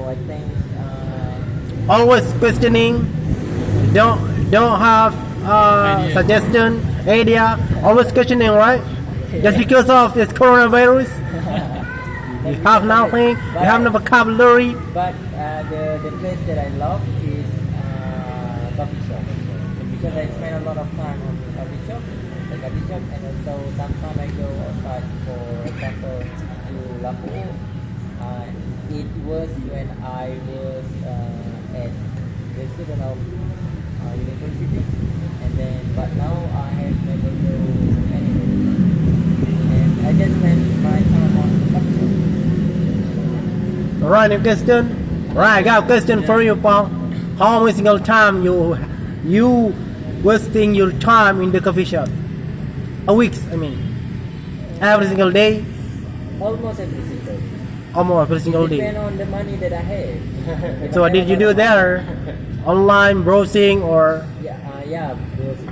I think Always questioning. Don't have suggestion, idea. Always questioning, right? Just because of this coronavirus, you have nothing. You have no vocabulary. but the place that I love is coffee shop, because I spend a lot of time on coffee shop, and also sometimes I go outside, for example, to Lapu. It was when I was at the student of university, and then but now I have never go anywhere, and I just spend my time on coffee shop. Alright, new question. Right, I got a question for you, Paul. How many single time you wasting your time in the coffee shop? A week, I mean. Every single day. Almost every single. Almost every single day. Depend on the money that I have. So what did you do there? Online browsing or? Yeah, browsing.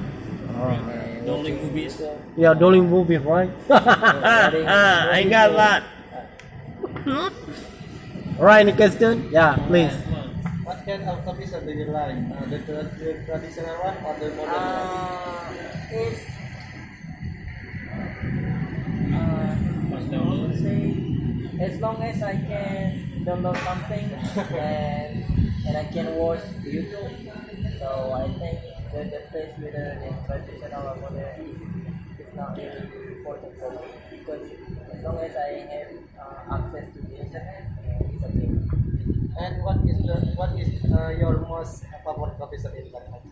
Downloading movies. Yeah, downloading movies, right? I got that. Alright, new question? Yeah, please. What kind of coffee shop do you like? The traditional one or the modern one? It's I would say, as long as I can download something and I can watch YouTube, so I think the place whether it's traditional or modern is not really important for me, because as long as I have access to the internet, it's okay. And what is your most favorite coffee shop in Bangkok?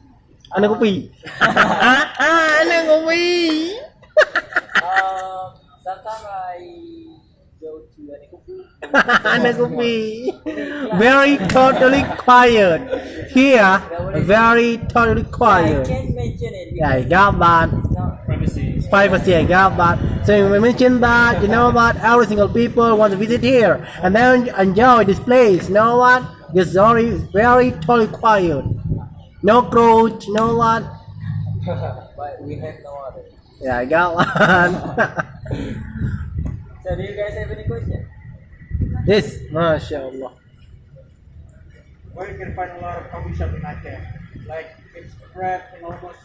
Ana kopi. Ana kopi. Sometimes I go to any coffee. Ana kopi. Very totally quiet. Here, very totally I quiet. can't mention it Yeah, I because got that. it's not. Privacy, I got that. So we mentioned that, you know what, every single people want to visit here and then enjoy this place. You know what? Just very totally quiet. No crowd, you know what? But we have no other. Yeah, I got one. So do you guys have any questions? This, mashallah. Where you can find a lot of coffee shop in Aceh. Like it's spread in almost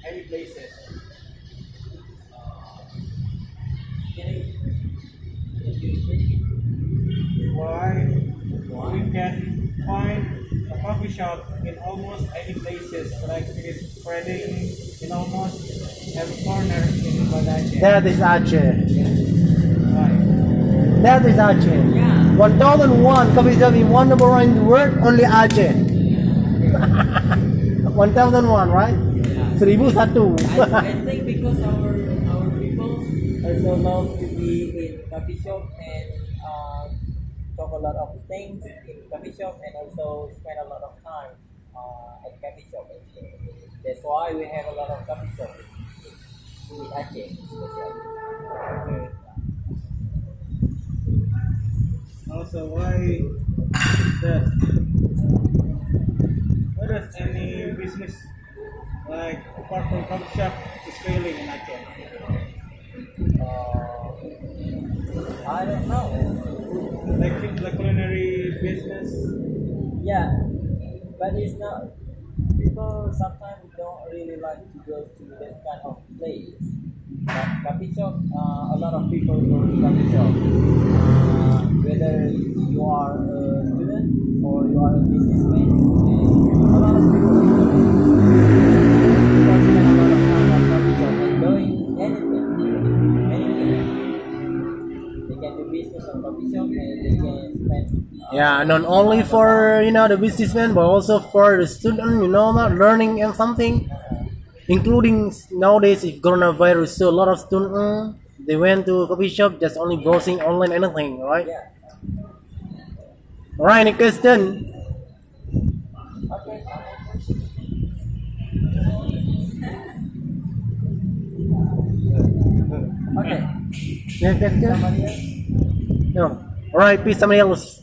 any places. Why we can find a coffee shop in almost any places, like it is spreading in almost every corner in Belajar. That is Aceh. Right. That is Aceh. Yeah. 1001 coffee shop in one number one in the world, only Aceh. 1001, right? 1001. I think because our people also love to be in coffee shop and talk a lot of things in coffee shop, and also spend a lot of time at coffee shop. That's why we have a lot of coffee shops in Aceh, especially. Okay. Also, why does any business like apart from coffee shop is failing in Aceh? I don't know. Like the culinary business. Yeah, but it's not. People sometimes don't really like to go to that kind of place. But coffee shop, a lot of people go to coffee shop. Whether you are a student or you are a businessman, and a lot of people spend a lot of time at coffee shop and doing anything. They can do business on coffee shop, and they can spend. Yeah, not only for, you know, the businessman, but also for the student, you know, not learning and something. Including nowadays, if coronavirus, so a lot of students, they went to a coffee shop just only browsing online anything, right? Yeah. Alright, any question? Okay. Okay. Any question? Somebody else? No. Alright, please, somebody else.